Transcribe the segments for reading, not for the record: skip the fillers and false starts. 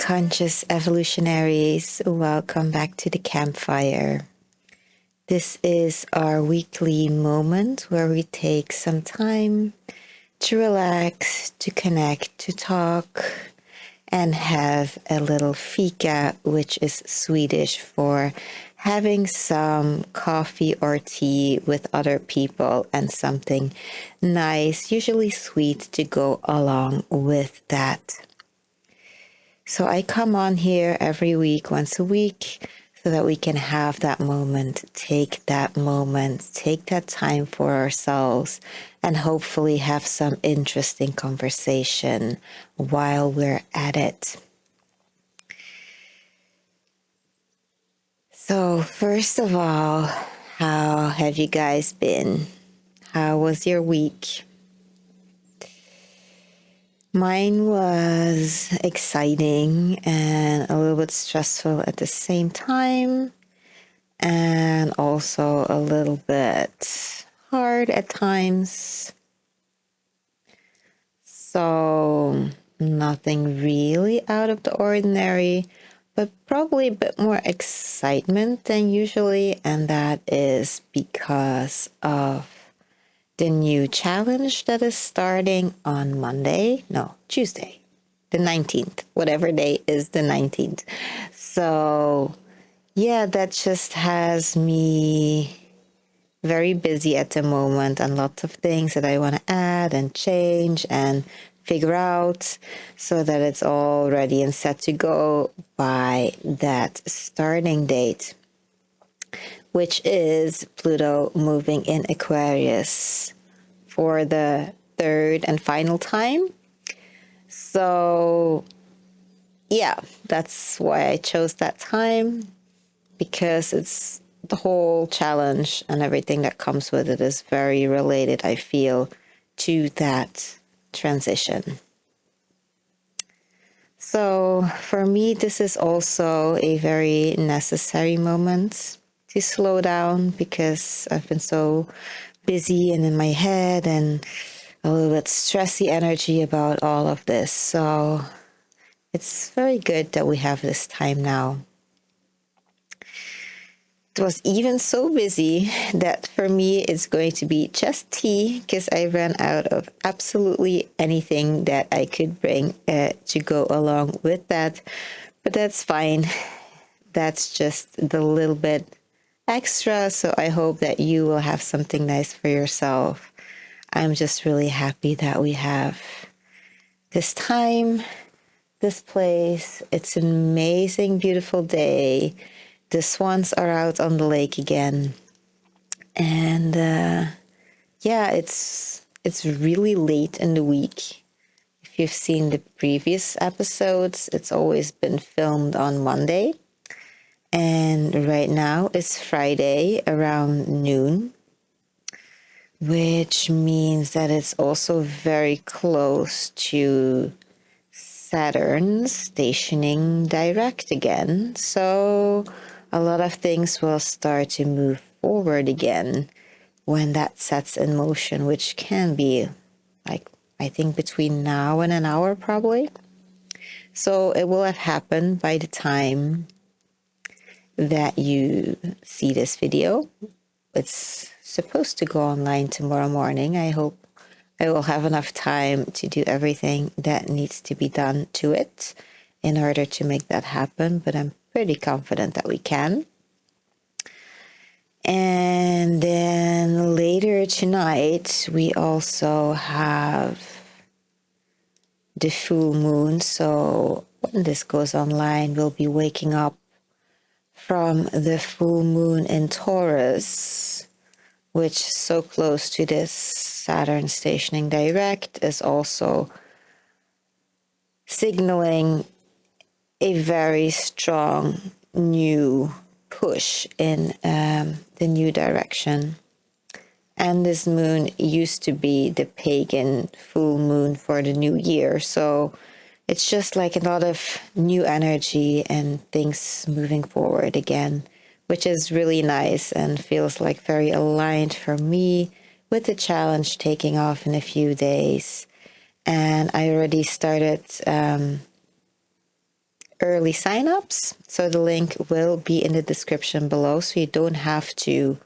conscious evolutionaries, welcome back to the campfire. This is our weekly moment where we take some time to relax, to connect, to talk, and have a little fika, which is Swedish for having some coffee or tea with other people and something nice, usually sweet, to go along with that. So I come on here every week, once a week, so that we can have that moment, take that time for ourselves, and hopefully have some interesting conversation while we're at it. So first of all, how have you guys been? How was your week? Mine was exciting and a little bit stressful at the same time, and also a little bit hard at times. So nothing really out of the ordinary, but probably a bit more excitement than usually, and that is because of the new challenge that is starting on Tuesday, the 19th, whatever day is the 19th. So yeah, that just has me very busy at the moment, and lots of things that I want to add and change and figure out so that it's all ready and set to go by that starting date, which is Pluto moving in Aquarius for the third and final time. So yeah, that's why I chose that time, because it's the whole challenge and everything that comes with it is very related, I feel, to that transition. So for me, this is also a very necessary moment to slow down, because I've been so busy and in my head and a little bit stressy energy about all of this. So it's very good that we have this time now. It was even so busy that for me it's going to be just tea, because I ran out of absolutely anything that I could bring to go along with that. But that's fine. That's just the little bit extra. So I hope that you will have something nice for yourself. I'm just really happy that we have this time, this place. It's an amazing, beautiful day. The swans are out on the lake again. And yeah, it's really late in the week. If you've seen the previous episodes, it's always been filmed on Monday. And right now it's Friday around noon, which means that it's also very close to Saturn stationing direct again. So a lot of things will start to move forward again when that sets in motion, which can be like, I think, between now and an hour probably. So it will have happened by the time that you see this video. It's supposed to go online tomorrow morning. I hope I will have enough time to do everything that needs to be done to it in order to make that happen, but I'm pretty confident that we can. And then later tonight, we also have the full moon. So when this goes online, we'll be waking up from the full moon in Taurus, which is so close to this Saturn stationing direct, is also signaling a very strong new push in the new direction. And this moon used to be the pagan full moon for the new year. So it's just like a lot of new energy and things moving forward again, which is really nice and feels like very aligned for me with the challenge taking off in a few days. And I already started early signups. So the link will be in the description below. So you don't have to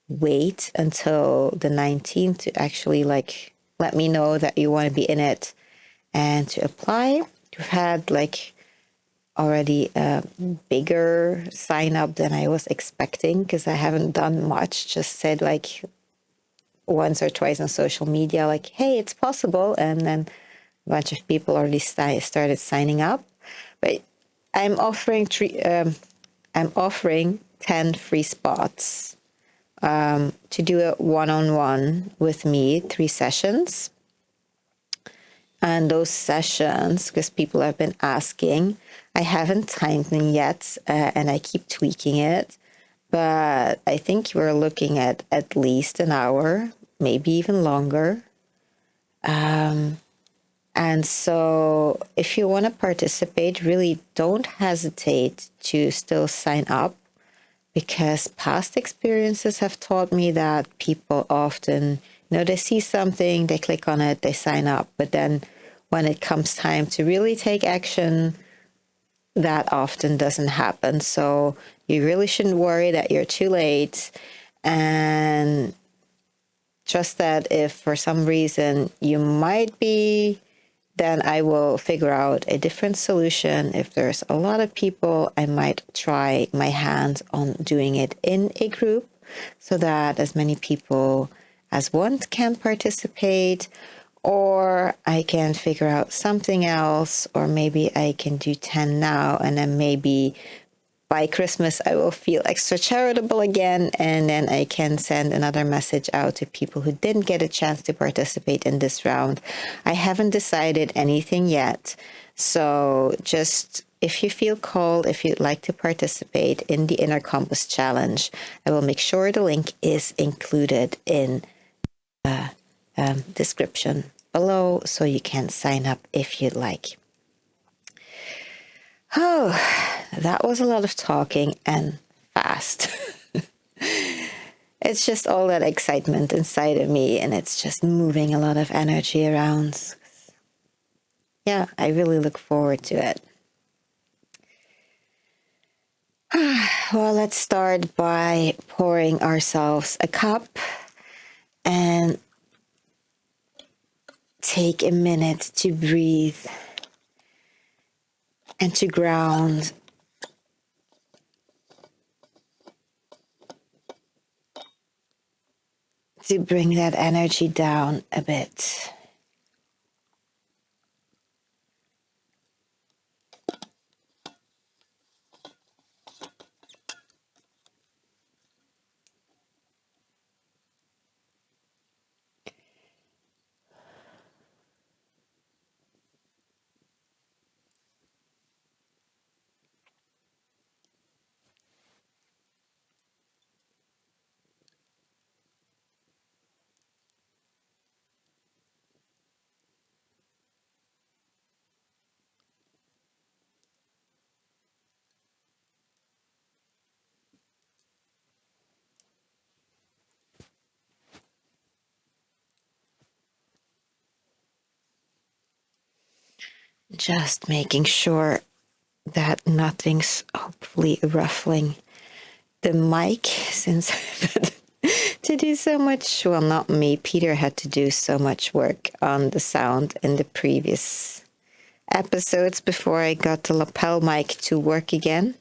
wait until the 19th to actually like let me know that you want to be in it and to apply. We've had like already a bigger sign up than I was expecting because I haven't done much, just said like once or twice on social media, like, hey, it's possible. And then a bunch of people already started signing up. But I'm offering I'm offering 10 free spots to do a one-on-one with me, 3 sessions. And those sessions, because people have been asking, I haven't timed them yet, and I keep tweaking it. But I think we're looking at least an hour, maybe even longer. And so if you want to participate, really don't hesitate to still sign up, because past experiences have taught me that people often, they see something, they click on it, they sign up. But then when it comes time to really take action, that often doesn't happen. So you really shouldn't worry that you're too late. And just that if for some reason you might be, then I will figure out a different solution. If there's a lot of people, I might try my hands on doing it in a group so that as many people as want can participate. Or I can figure out something else, or maybe I can do 10 now, and then maybe by Christmas I will feel extra charitable again, and then I can send another message out to people who didn't get a chance to participate in this round. I haven't decided anything yet, so just if you feel called, if you'd like to participate in the Inner Compass Challenge, I will make sure the link is included in the description below, so you can sign up if you'd like. Oh, that was a lot of talking and fast. It's just all that excitement inside of me, and it's just moving a lot of energy around. Yeah, I really look forward to it. Well, let's start by pouring ourselves a cup and take a minute to breathe and to ground. To bring that energy down a bit. Just making sure that nothing's hopefully ruffling the mic, since I've had to do so much. Well, not me. Peter had to do so much work on the sound in the previous episodes before I got the lapel mic to work again.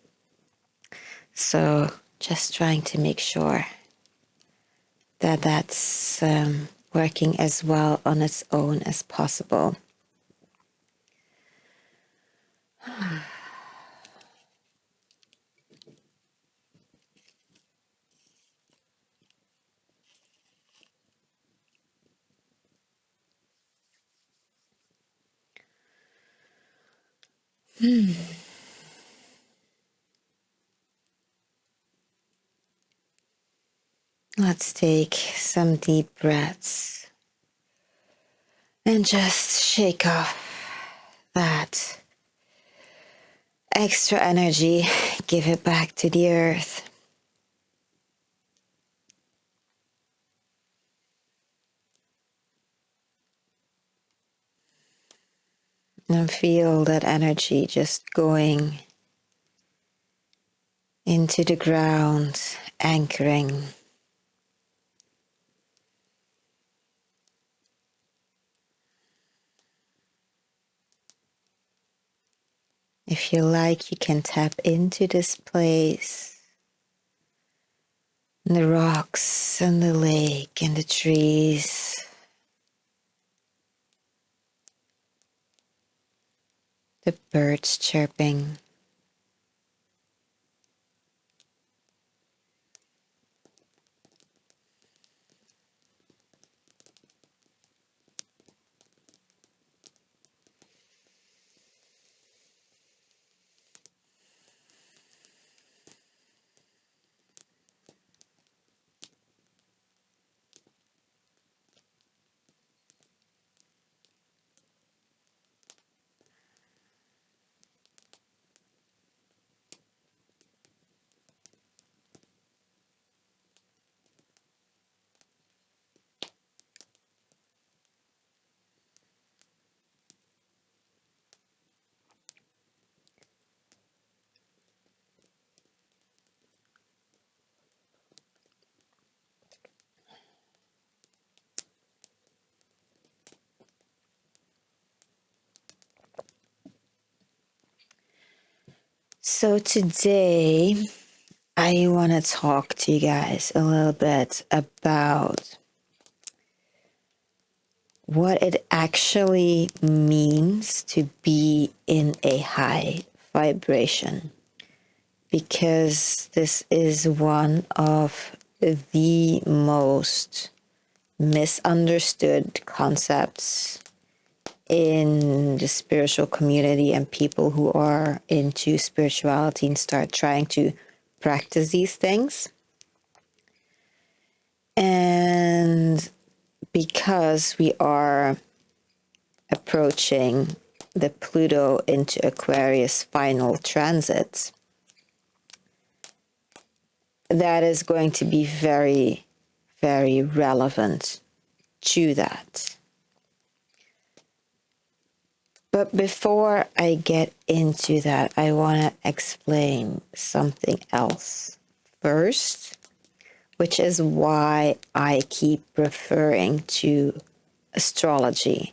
So just trying to make sure that that's working as well on its own as possible. Let's take some deep breaths and just shake off that extra energy, give it back to the earth. And feel that energy just going into the ground, anchoring. If you like, you can tap into this place, and the rocks and the lake and the trees. The birds chirping. So today, I want to talk to you guys a little bit about what it actually means to be in a high vibration, because this is one of the most misunderstood concepts in the spiritual community, and people who are into spirituality and start trying to practice these things. And because we are approaching the Pluto into Aquarius final transit, that is going to be very, very relevant to that. But before I get into that, I want to explain something else first, which is why I keep referring to astrology,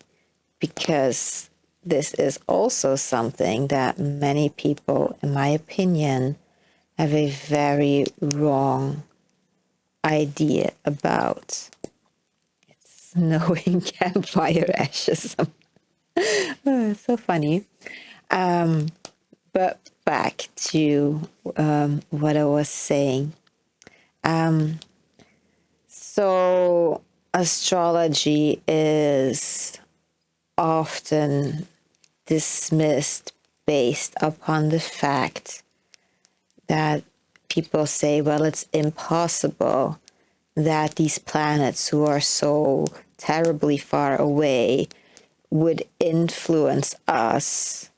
because this is also something that many people, in my opinion, have a very wrong idea about. It's snowing campfire ashes. Oh, it's so funny. But back to what I was saying. So astrology is often dismissed based upon the fact that people say, well, it's impossible that these planets who are so terribly far away would influence us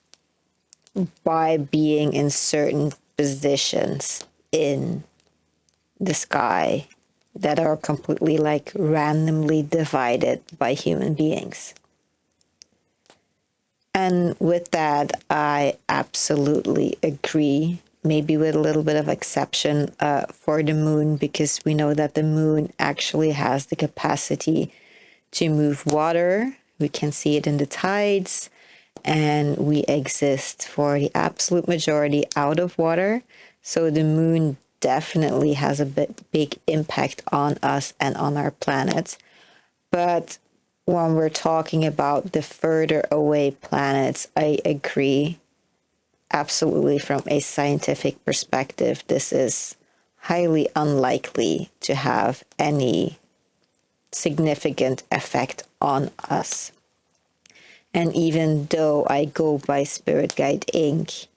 by being in certain positions in the sky that are completely like randomly divided by human beings. And with that, I absolutely agree, maybe with a little bit of exception for the moon, because we know that the moon actually has the capacity to move water. We can see it in the tides, and we exist for the absolute majority out of water. So the moon definitely has a big impact on us and on our planet. But when we're talking about the further away planets, I agree absolutely from a scientific perspective, this is highly unlikely to have any significant effect on us. And even though I go by Spirit Guide ink,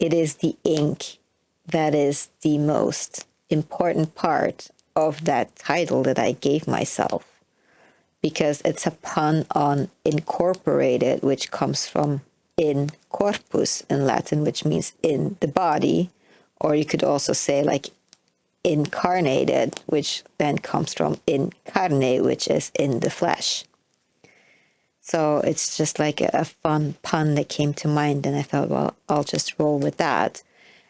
it is the ink that is the most important part of that title that I gave myself, because it's a pun on incorporated, which comes from in corpus in Latin, which means in the body, or you could also say like incarnated, which then comes from in carne, which is in the flesh. So it's just like a fun pun that came to mind, and I thought, well, I'll just roll with that.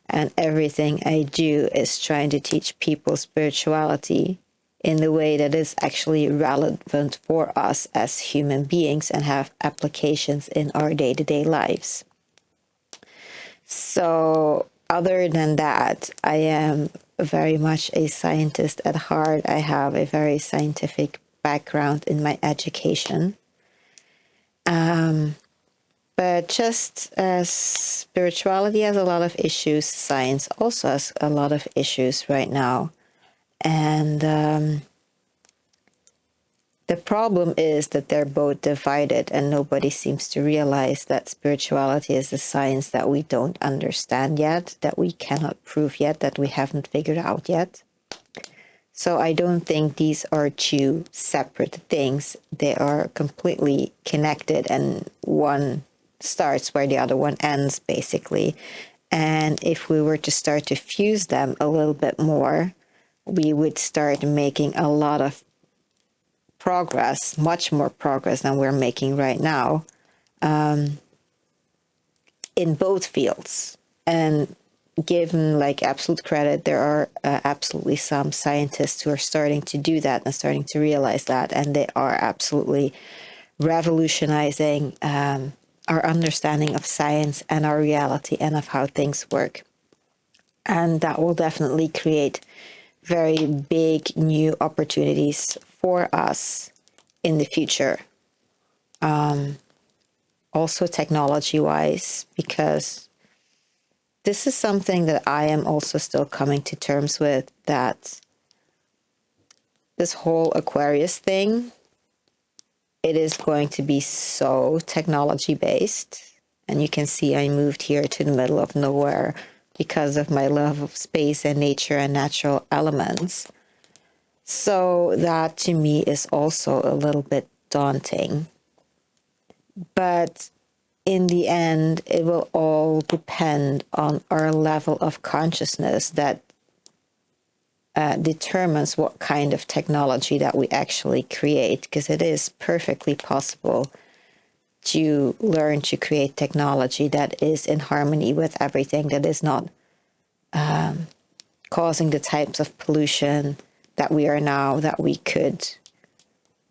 And everything I do is trying to teach people spirituality in the way that is actually relevant for us as human beings and have applications in our day-to-day lives. So other than that, I am very much a scientist at heart. I have a very scientific background in my education. But just as spirituality has a lot of issues, science also has a lot of issues right now. And the problem is that they're both divided, and nobody seems to realize that spirituality is a science that we don't understand yet, that we cannot prove yet, that we haven't figured out yet. So I don't think these are two separate things. They are completely connected, and one starts where the other one ends, basically. And if we were to start to fuse them a little bit more, we would start making a lot of progress, much more progress than we're making right now, in both fields. And given like absolute credit, there are absolutely some scientists who are starting to do that and starting to realize that, and they are absolutely revolutionizing our understanding of science and our reality and of how things work. And that will definitely create very big new opportunities for us in the future. Also technology wise, because this is something that I am also still coming to terms with, that this whole Aquarius thing, it is going to be so technology based. And you can see I moved here to the middle of nowhere because of my love of space and nature and natural elements. So that to me is also a little bit daunting. But in the end, it will all depend on our level of consciousness that determines what kind of technology that we actually create, because it is perfectly possible to learn to create technology that is in harmony with everything, that is not causing the types of pollution that we are now, that we could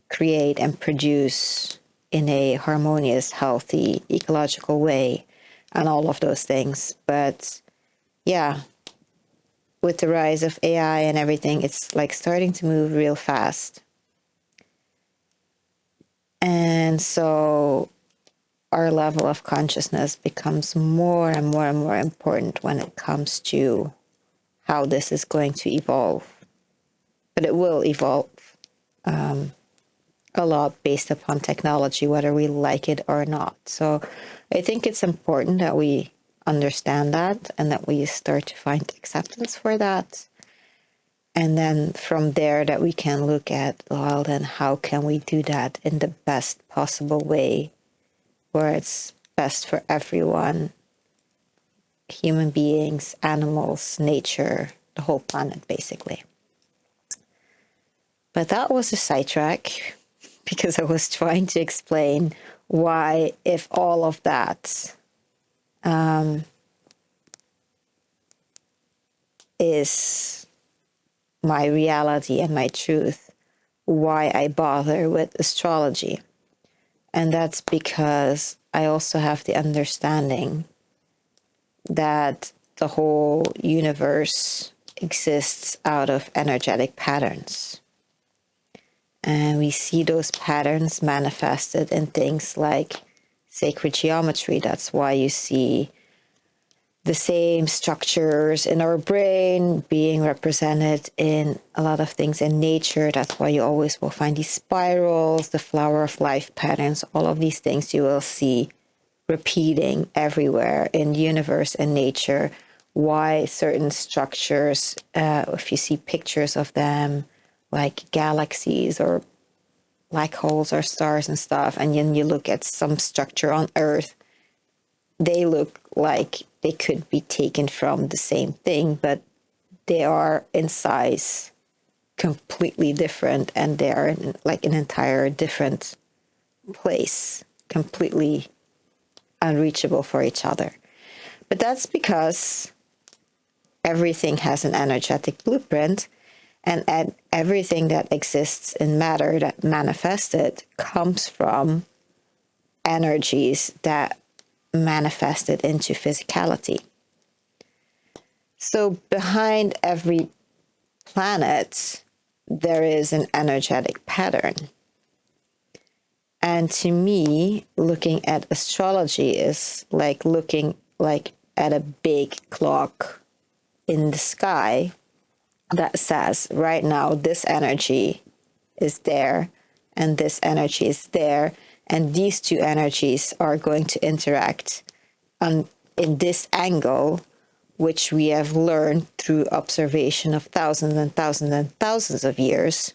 create and produce in a harmonious, healthy, ecological way, and all of those things. But yeah, with the rise of AI and everything, it's like starting to move real fast. And so our level of consciousness becomes more and more and more important when it comes to how this is going to evolve. But it will evolve a lot based upon technology, whether we like it or not. So I think it's important that we understand that and that we start to find acceptance for that. And then from there that we can look at, well, then how can we do that in the best possible way, where it's best for everyone, human beings, animals, nature, the whole planet, basically. But that was a sidetrack, because I was trying to explain why, if all of that is my reality and my truth, why I bother with astrology. And that's because I also have the understanding that the whole universe exists out of energetic patterns. And we see those patterns manifested in things like sacred geometry. That's why you see the same structures in our brain being represented in a lot of things in nature. That's why you always will find these spirals, the flower of life patterns, all of these things you will see repeating everywhere in the universe and nature. Why certain structures, if you see pictures of them, like galaxies or black holes or stars and stuff, and then you look at some structure on Earth, they look like they could be taken from the same thing, but they are in size completely different, and they are in like an entire different place, completely unreachable for each other. But that's because everything has an energetic blueprint, and everything that exists in matter that manifested comes from energies that manifested into physicality. So behind every planet, there is an energetic pattern. And to me, looking at astrology is like looking like at a big clock in the sky that says right now this energy is there and this energy is there, and these two energies are going to interact in this angle, which we have learned through observation of thousands and thousands and thousands of years,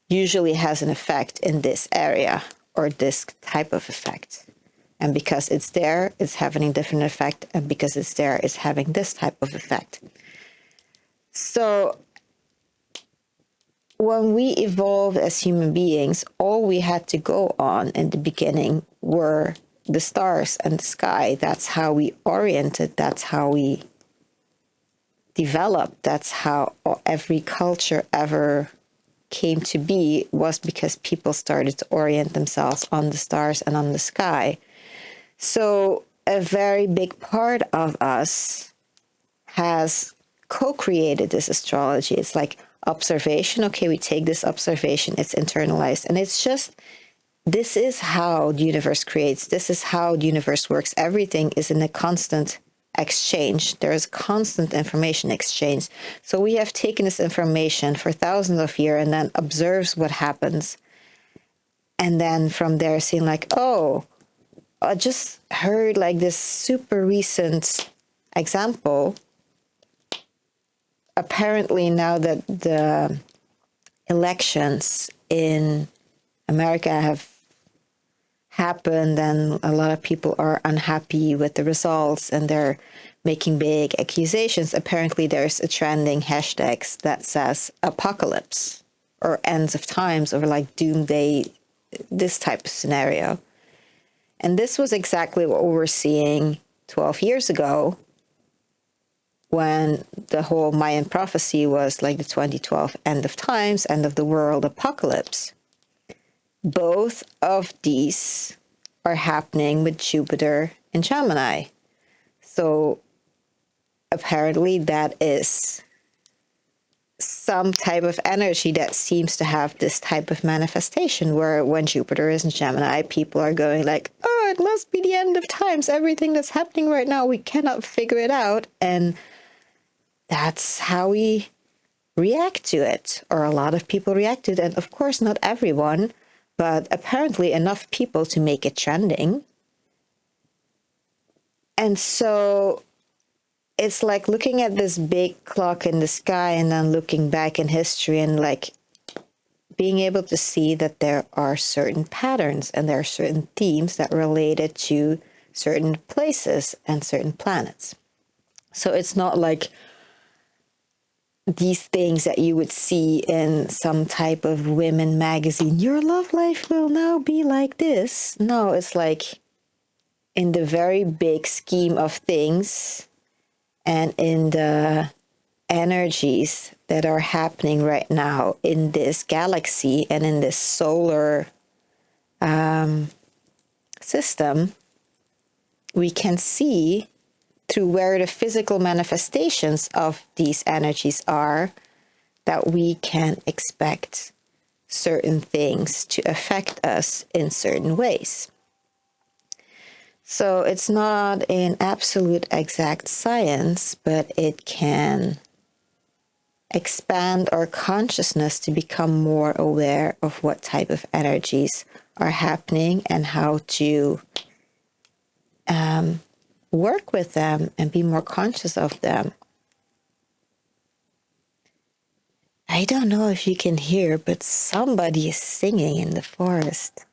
usually has an effect in this area or this type of effect. And because it's there, it's having a different effect. And because it's there, it's having this type of effect. So when we evolved as human beings, all we had to go on in the beginning were the stars and the sky. That's how we oriented. That's how we developed. That's how every culture ever came to be, was because people started to orient themselves on the stars and on the sky. So a very big part of us has co-created this astrology. It's like observation. Okay, we take this observation, it's internalized, and it's just, this is how the universe creates. This is how the universe works. Everything is in a constant exchange. There is constant information exchange. So we have taken this information for thousands of years and then observes what happens. And then from there seeing like, oh, I just heard like this super recent example. Apparently now that the elections in America have happened and a lot of people are unhappy with the results and they're making big accusations, apparently there's a trending hashtags that says apocalypse or ends of times or like doomsday, this type of scenario. And this was exactly what we were seeing 12 years ago when the whole Mayan prophecy was like the 2012 end of times, end of the world, apocalypse. Both of these are happening with Jupiter in Gemini. So apparently that is some type of energy that seems to have this type of manifestation where when Jupiter is in Gemini, people are going like, oh, it must be the end of times. Everything that's happening right now, we cannot figure it out. And that's how we react to it, or a lot of people react to it. And of course, not everyone, but apparently enough people to make it trending. And so it's like looking at this big clock in the sky and then looking back in history and like being able to see that there are certain patterns and there are certain themes that related to certain places and certain planets. So it's not like these things that you would see in some type of women magazine, your love life will now be like this. No, it's like in the very big scheme of things and in the energies that are happening right now in this galaxy and in this solar system, we can see through where the physical manifestations of these energies are that we can expect certain things to affect us in certain ways. So it's not an absolute exact science, but it can expand our consciousness to become more aware of what type of energies are happening and how to work with them and be more conscious of them. I don't know if you can hear, but somebody is singing in the forest.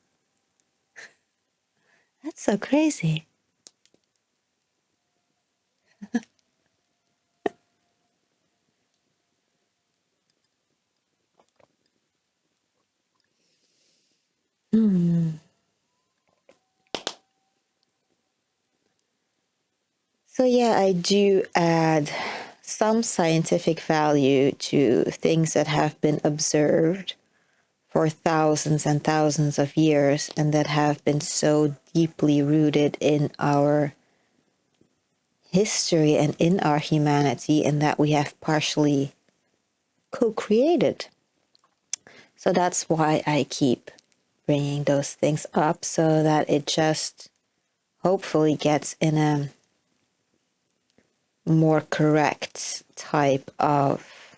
That's so crazy. So yeah, I do add some scientific value to things that have been observed for thousands and thousands of years and that have been so deeply rooted in our history and in our humanity, and that we have partially co-created. So that's why I keep bringing those things up, so that it just hopefully gets in a more correct type of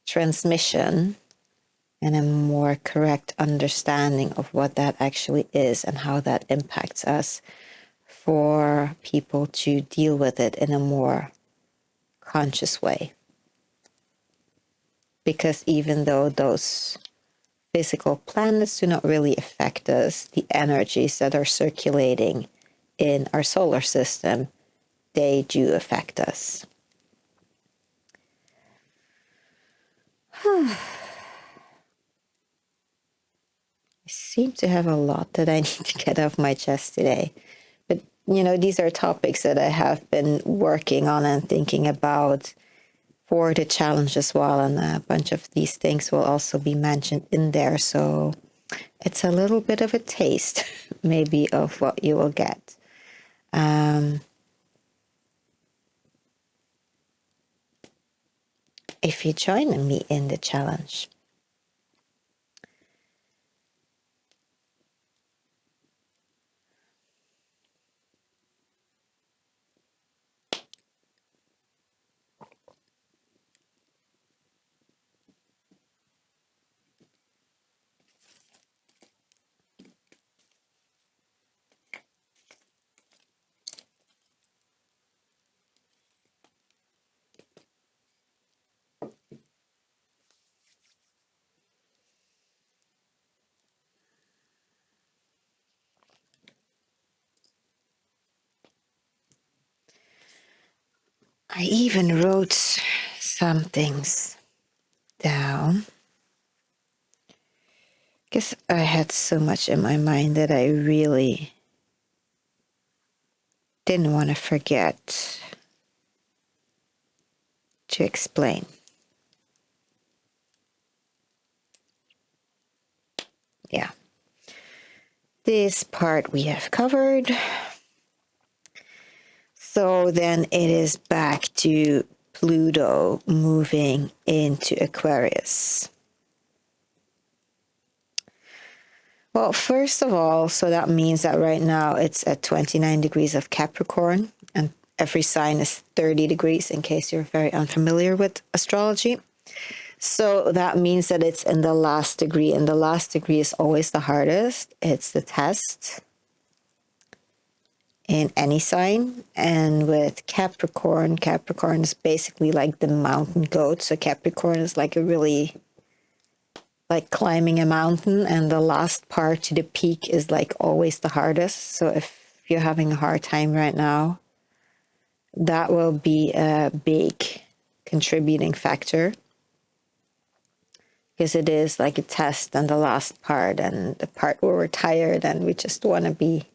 transmission and a more correct understanding of what that actually is and how that impacts us, for people to deal with it in a more conscious way. Because even though those physical planets do not really affect us, the energies that are circulating in our solar system, they do affect us. I seem to have a lot that I need to get off my chest today. But, these are topics that I have been working on and thinking about for the challenge as well. And a bunch of these things will also be mentioned in there. So it's a little bit of a taste, maybe, of what you will get. If you join me in the challenge. I even wrote some things down because I had so much in my mind that I really didn't want to forget to explain. Yeah. This part we have covered. So then it is back to Pluto moving into Aquarius. Well, first of all, so that means that right now it's at 29 degrees of Capricorn, and every sign is 30 degrees, in case you're very unfamiliar with astrology. So that means that it's in the last degree, and the last degree is always the hardest. It's the test in any sign. And with Capricorn is basically like the mountain goat. So Capricorn is like a really, like climbing a mountain, and the last part to the peak is like always the hardest. So if you're having a hard time right now, that will be a big contributing factor, because it is like a test and the last part, and the part where we're tired and we just want to be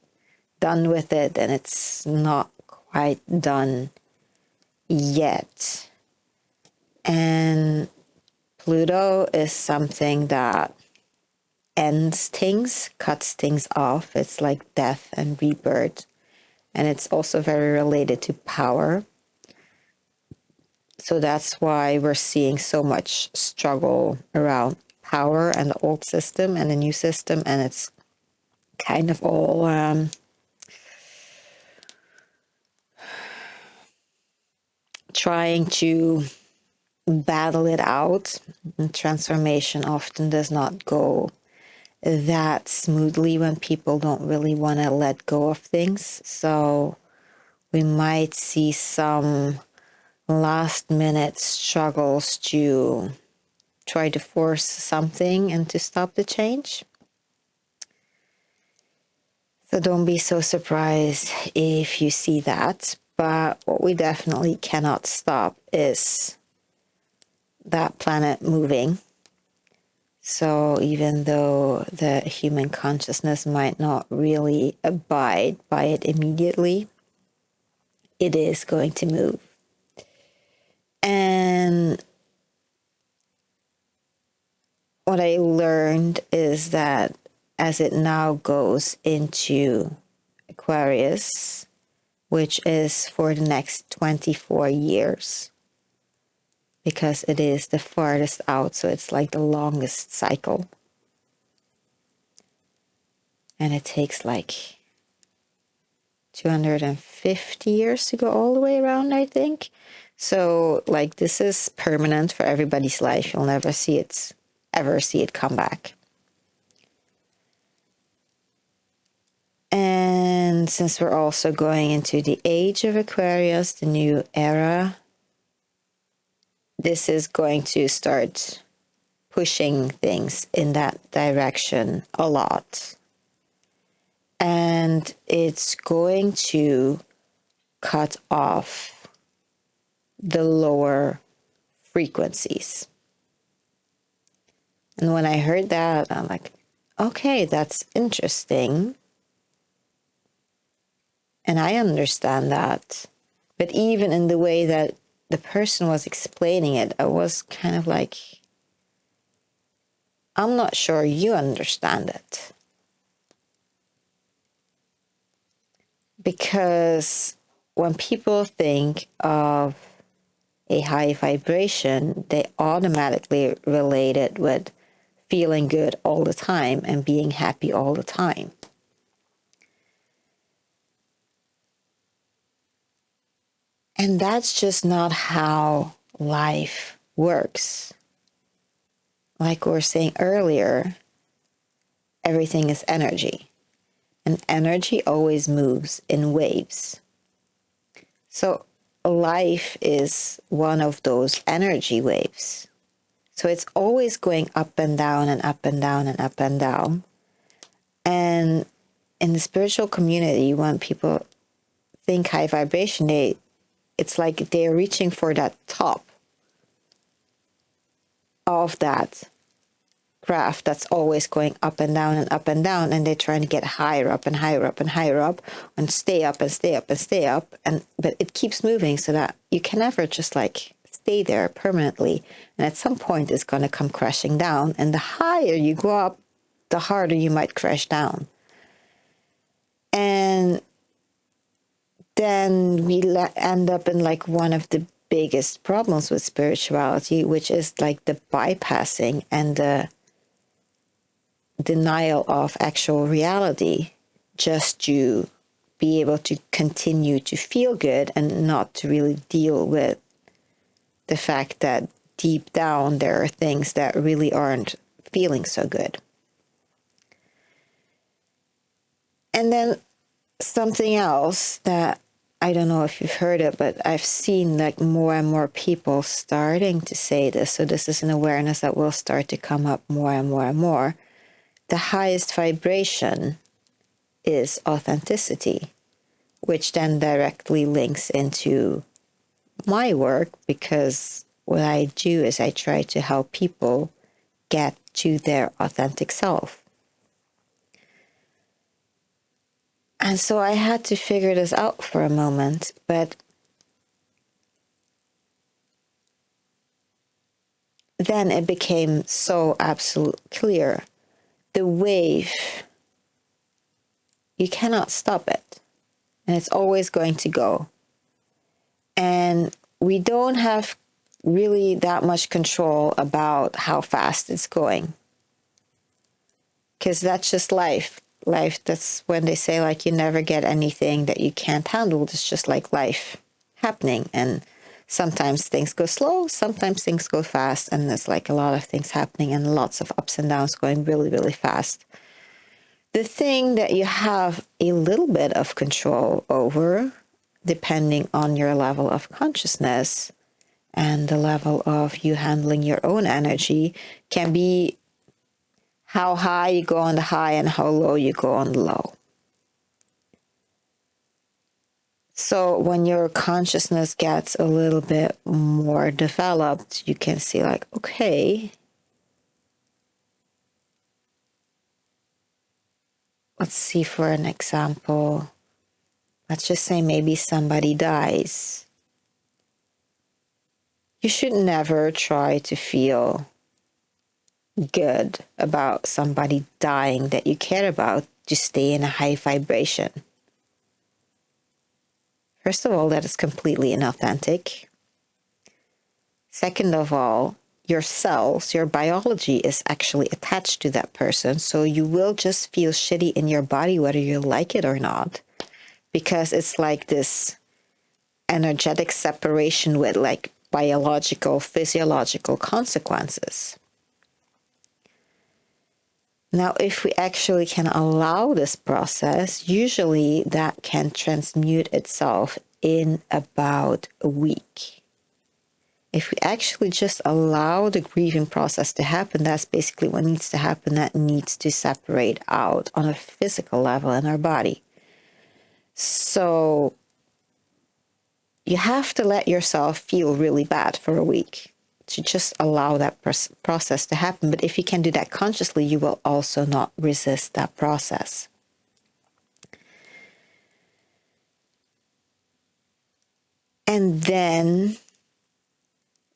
done with it, and it's not quite done yet. And Pluto is something that ends things, cuts things off. It's like death and rebirth. And it's also very related to power. So that's why we're seeing so much struggle around power and the old system and the new system. And it's kind of all trying to battle it out. And transformation often does not go that smoothly when people don't really want to let go of things. So we might see some last minute struggles to try to force something and to stop the change. So don't be so surprised if you see that. But what we definitely cannot stop is that planet moving. So even though the human consciousness might not really abide by it immediately, it is going to move. And what I learned is that as it now goes into Aquarius, which is for the next 24 years, because it is the farthest out, so it's like the longest cycle. And it takes like 250 years to go all the way around, I think. So like this is permanent for everybody's life. You'll never ever see it come back. And since we're also going into the age of Aquarius, the new era, this is going to start pushing things in that direction a lot. And it's going to cut off the lower frequencies. And when I heard that, I'm like, okay, that's interesting. And I understand that. But even in the way that the person was explaining it, I was kind of like, I'm not sure you understand it. Because when people think of a high vibration, they automatically relate it with feeling good all the time and being happy all the time. And that's just not how life works. Like we were saying earlier, everything is energy. And energy always moves in waves. So life is one of those energy waves. So it's always going up and down and up and down and up and down. And in the spiritual community, when people think high vibration, it's like they're reaching for that top of that graph that's always going up and down and up and down, and they're trying to get higher up and higher up and higher up and stay up and stay up and stay up, but it keeps moving so that you can never just like stay there permanently, and at some point it's going to come crashing down, and the higher you go up, the harder you might crash down. And then we end up in like one of the biggest problems with spirituality, which is like the bypassing and the denial of actual reality, just to be able to continue to feel good and not to really deal with the fact that deep down there are things that really aren't feeling so good. And then something else that I don't know if you've heard it, but I've seen like more and more people starting to say this. So this is an awareness that will start to come up more and more and more. The highest vibration is authenticity, which then directly links into my work, because what I do is I try to help people get to their authentic self. And so I had to figure this out for a moment, but then it became so absolutely clear. The wave, you cannot stop it, and it's always going to go. And we don't have really that much control about how fast it's going, because that's just life. Life, that's when they say like you never get anything that you can't handle. It's just like life happening, and sometimes things go slow, sometimes things go fast, and there's like a lot of things happening and lots of ups and downs going really, really fast. The thing that you have a little bit of control over, depending on your level of consciousness and the level of you handling your own energy, can be how high you go on the high and how low you go on the low. So when your consciousness gets a little bit more developed, you can see like, okay, let's see, for an example, let's just say maybe somebody dies. You should never try to feel good about somebody dying that you care about to stay in a high vibration. First of all, that is completely inauthentic. Second of all, your cells, your biology is actually attached to that person. So you will just feel shitty in your body, whether you like it or not, because it's like this energetic separation with like biological, physiological consequences. Now, if we actually can allow this process, usually that can transmute itself in about a week. If we actually just allow the grieving process to happen, that's basically what needs to happen. That needs to separate out on a physical level in our body. So you have to let yourself feel really bad for a week to just allow that process to happen. But if you can do that consciously, you will also not resist that process. And then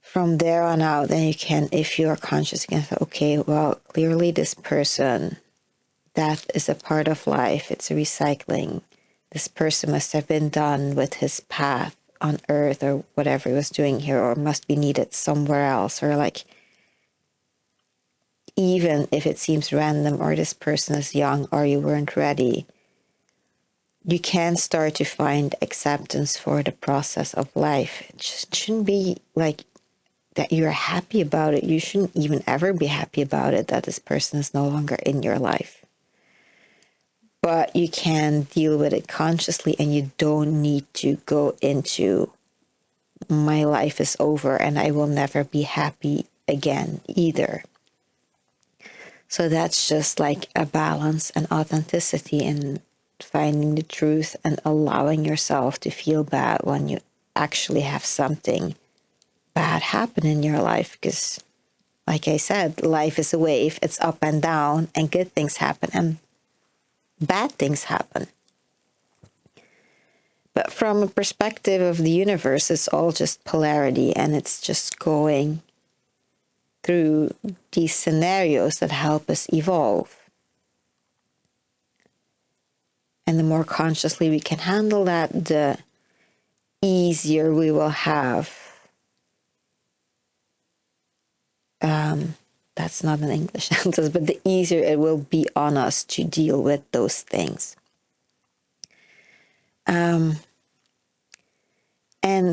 from there on out, then you can, if you are conscious, you can say, okay, well, clearly this person, death is a part of life. It's a recycling. This person must have been done with his path on earth or whatever he was doing here, or must be needed somewhere else, or like, even if it seems random, or this person is young, or you weren't ready, you can start to find acceptance for the process of life. It just shouldn't be like that you're happy about it. You shouldn't even ever be happy about it that this person is no longer in your life. But you can deal with it consciously, and you don't need to go into my life is over and I will never be happy again either. So that's just like a balance and authenticity in finding the truth and allowing yourself to feel bad when you actually have something bad happen in your life. Because like I said, life is a wave. It's up and down, and good things happen and bad things happen. But from a perspective of the universe, it's all just polarity, and it's just going through these scenarios that help us evolve. And the more consciously we can handle that, the easier we will have. That's not an English sentence, but the easier it will be on us to deal with those things. And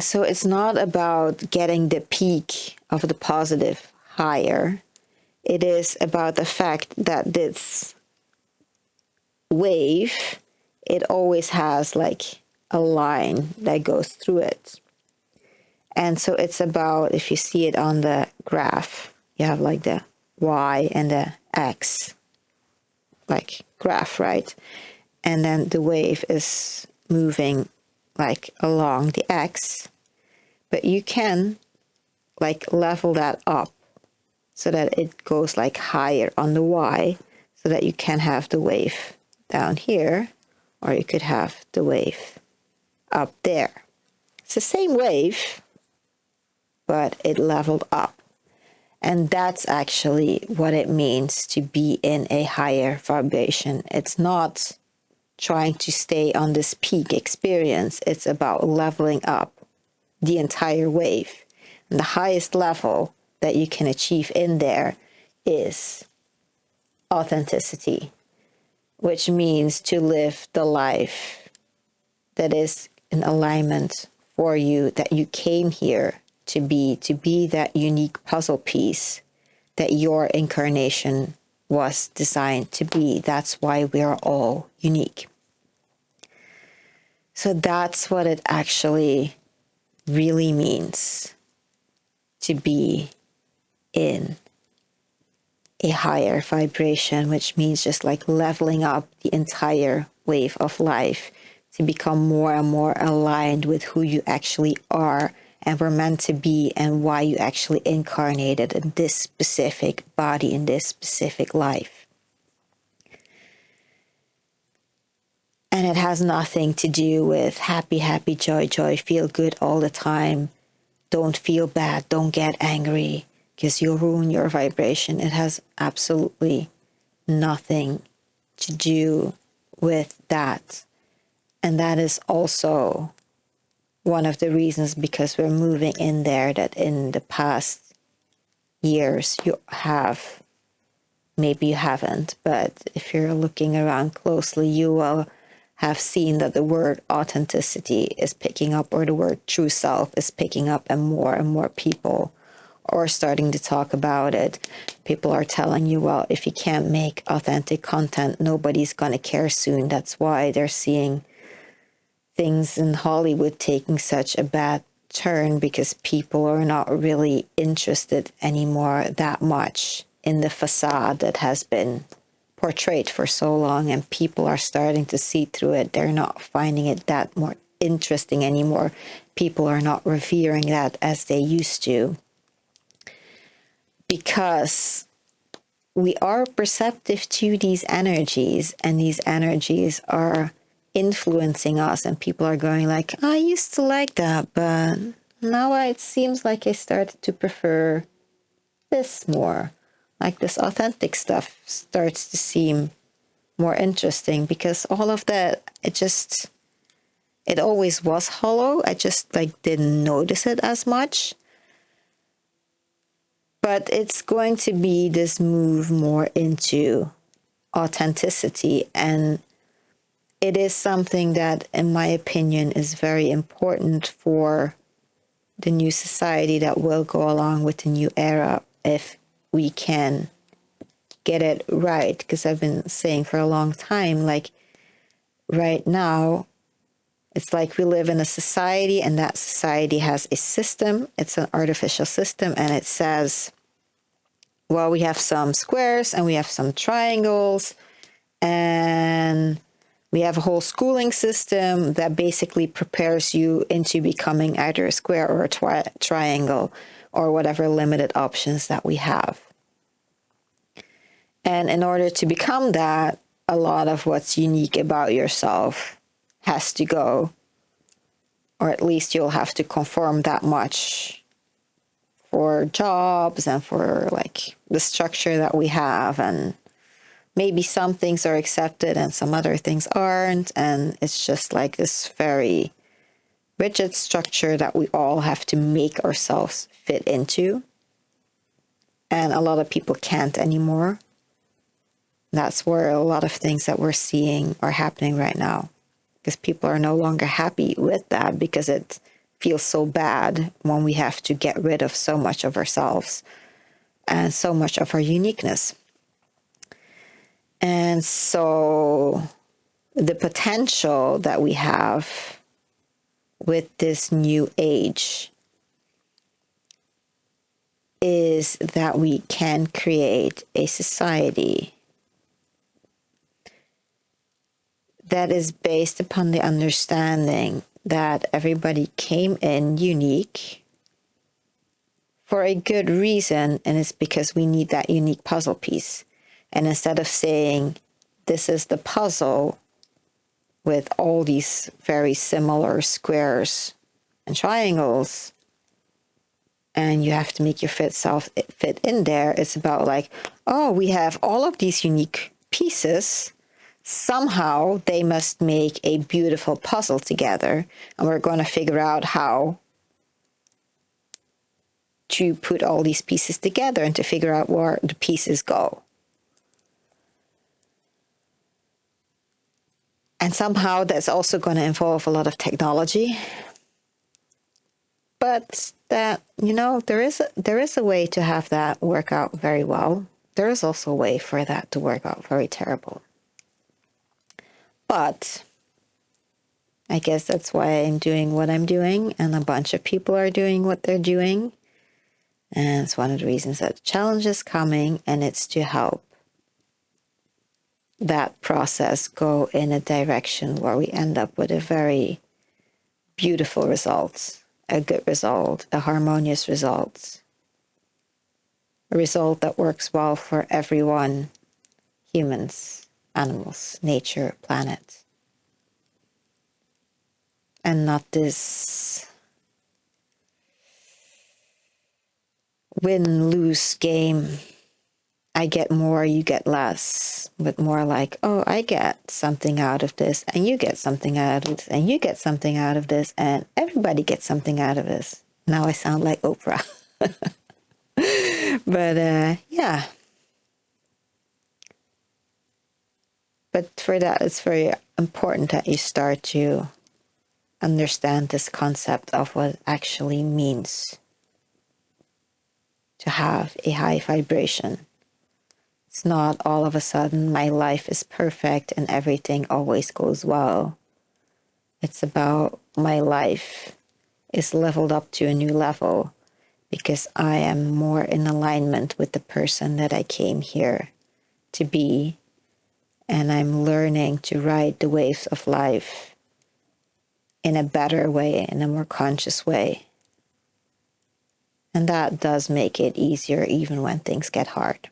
so it's not about getting the peak of the positive higher. It is about the fact that this wave, it always has like a line that goes through it. And so it's about, if you see it on the graph, you have like the Y and the X, like graph, right? And then the wave is moving like along the X, but you can like level that up so that it goes like higher on the Y, so that you can have the wave down here, or you could have the wave up there. It's the same wave, but it leveled up. And that's actually what it means to be in a higher vibration. It's not trying to stay on this peak experience. It's about leveling up the entire wave. And the highest level that you can achieve in there is authenticity, which means to live the life that is in alignment for you, that you came here to be that unique puzzle piece that your incarnation was designed to be. That's why we are all unique. So that's what it actually really means to be in a higher vibration, which means just like leveling up the entire wave of life to become more and more aligned with who you actually are and were meant to be, and why you actually incarnated in this specific body, in this specific life. And it has nothing to do with happy, happy, joy, joy, feel good all the time. Don't feel bad. Don't get angry because you'll ruin your vibration. It has absolutely nothing to do with that. And that is also one of the reasons, because we're moving in there, that in the past years you have, maybe you haven't, but if you're looking around closely, you will have seen that the word authenticity is picking up, or the word true self is picking up, and more people are starting to talk about it. People are telling you, well, if you can't make authentic content, nobody's going to care soon. That's why they're seeing things in Hollywood taking such a bad turn, because people are not really interested anymore that much in the facade that has been portrayed for so long, and people are starting to see through it. They're not finding it that more interesting anymore. People are not revering that as they used to, because we are perceptive to these energies, and these energies are influencing us, and people are going like, I used to like that, but now it seems like I started to prefer this more. Like this authentic stuff starts to seem more interesting, because all of that, it always was hollow. I just like didn't notice it as much. But it's going to be this move more into authenticity, and it is something that, in my opinion, is very important for the new society that will go along with the new era, if we can get it right. Because I've been saying for a long time, like right now, it's like we live in a society, and that society has a system. It's an artificial system, and it says, well, we have some squares and we have some triangles, and we have a whole schooling system that basically prepares you into becoming either a square or a triangle, or whatever limited options that we have. And in order to become that, a lot of what's unique about yourself has to go, or at least you'll have to conform that much for jobs and for like the structure that we have. And maybe some things are accepted and some other things aren't. And it's just like this very rigid structure that we all have to make ourselves fit into. And a lot of people can't anymore. That's where a lot of things that we're seeing are happening right now, because people are no longer happy with that, because it feels so bad when we have to get rid of so much of ourselves and so much of our uniqueness. And so the potential that we have with this new age is that we can create a society that is based upon the understanding that everybody came in unique for a good reason, and it's because we need that unique puzzle piece. And instead of saying, this is the puzzle with all these very similar squares and triangles, and you have to make your fit in there, it's about like, oh, we have all of these unique pieces. Somehow they must make a beautiful puzzle together, and we're going to figure out how to put all these pieces together and to figure out where the pieces go. And somehow that's also going to involve a lot of technology. But that, there is a way to have that work out very well. There is also a way for that to work out very terrible. But I guess that's why I'm doing what I'm doing, and a bunch of people are doing what they're doing. And it's one of the reasons that the challenge is coming, and it's to help that process go in a direction where we end up with a very beautiful result, a good result, a harmonious result, a result that works well for everyone, humans, animals, nature, planet. and not this win-lose game. I get more, you get less, but more like, oh, I get something out of this, and you get something out of this, and you get something out of this, and everybody gets something out of this. Now I sound like Oprah. But yeah. But for that, it's very important that you start to understand this concept of what it actually means to have a high vibration. It's not all of a sudden my life is perfect and everything always goes well. It's about my life is leveled up to a new level because I am more in alignment with the person that I came here to be. And I'm learning to ride the waves of life in a better way, in a more conscious way. And that does make it easier even when things get hard.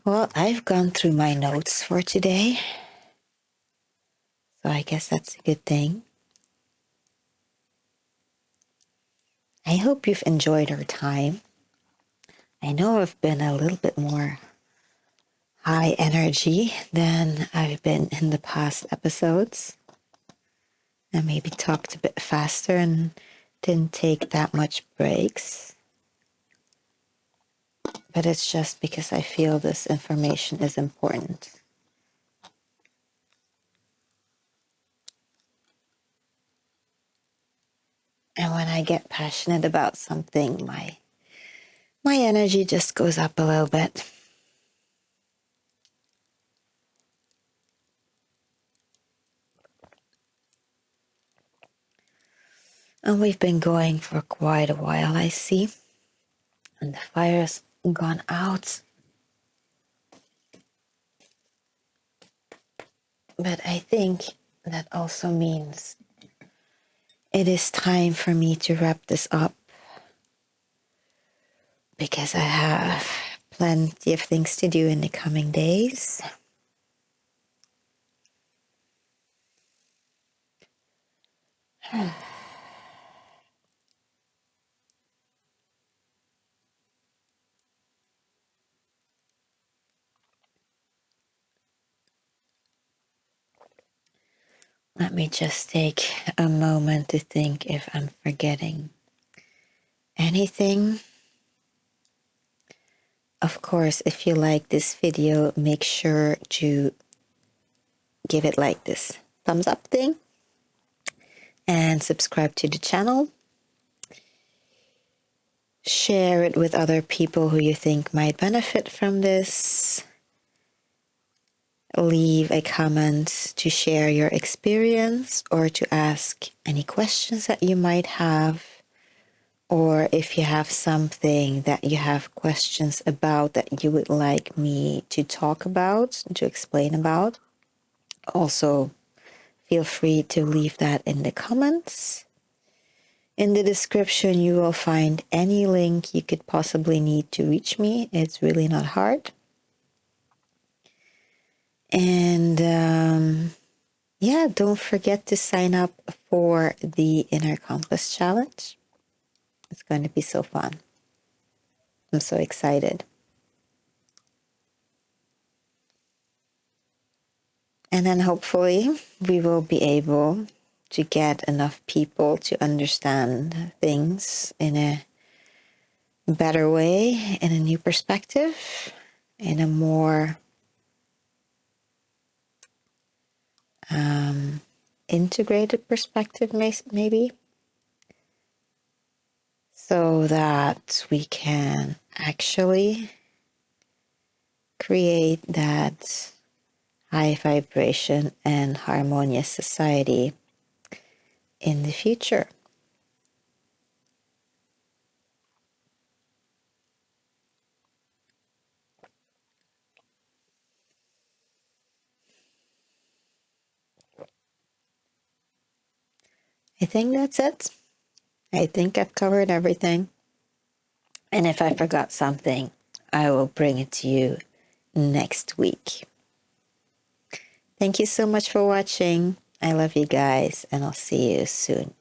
Well, I've gone through my notes for today, so I guess that's a good thing. I hope you've enjoyed our time. I know I've been a little bit more high energy than I've been in the past episodes. I maybe talked a bit faster and didn't take that much breaks. But it's just because I feel this information is important. And when I get passionate about something, my energy just goes up a little bit. And we've been going for quite a while, I see. And the fire's gone out. But I think that also means it is time for me to wrap this up. Because I have plenty of things to do in the coming days. Let me just take a moment to think if I'm forgetting anything. Of course, if you like this video, make sure to give it like this thumbs up thing and subscribe to the channel. Share it with other people who you think might benefit from this. Leave a comment to share your experience or to ask any questions that you might have. Or if you have something that you have questions about that you would like me to talk about, to explain about, also feel free to leave that in the comments. In the description, you will find any link you could possibly need to reach me. It's really not hard. And yeah, don't forget to sign up for the Inner Compass Challenge. It's going to be so fun. I'm so excited. And then hopefully we will be able to get enough people to understand things in a better way, in a new perspective, in a more integrated perspective, maybe, so that we can actually create that high vibration and harmonious society in the future. I think that's it. I think I've covered everything. And if I forgot something, I will bring it to you next week. Thank you so much for watching. I love you guys, and I'll see you soon.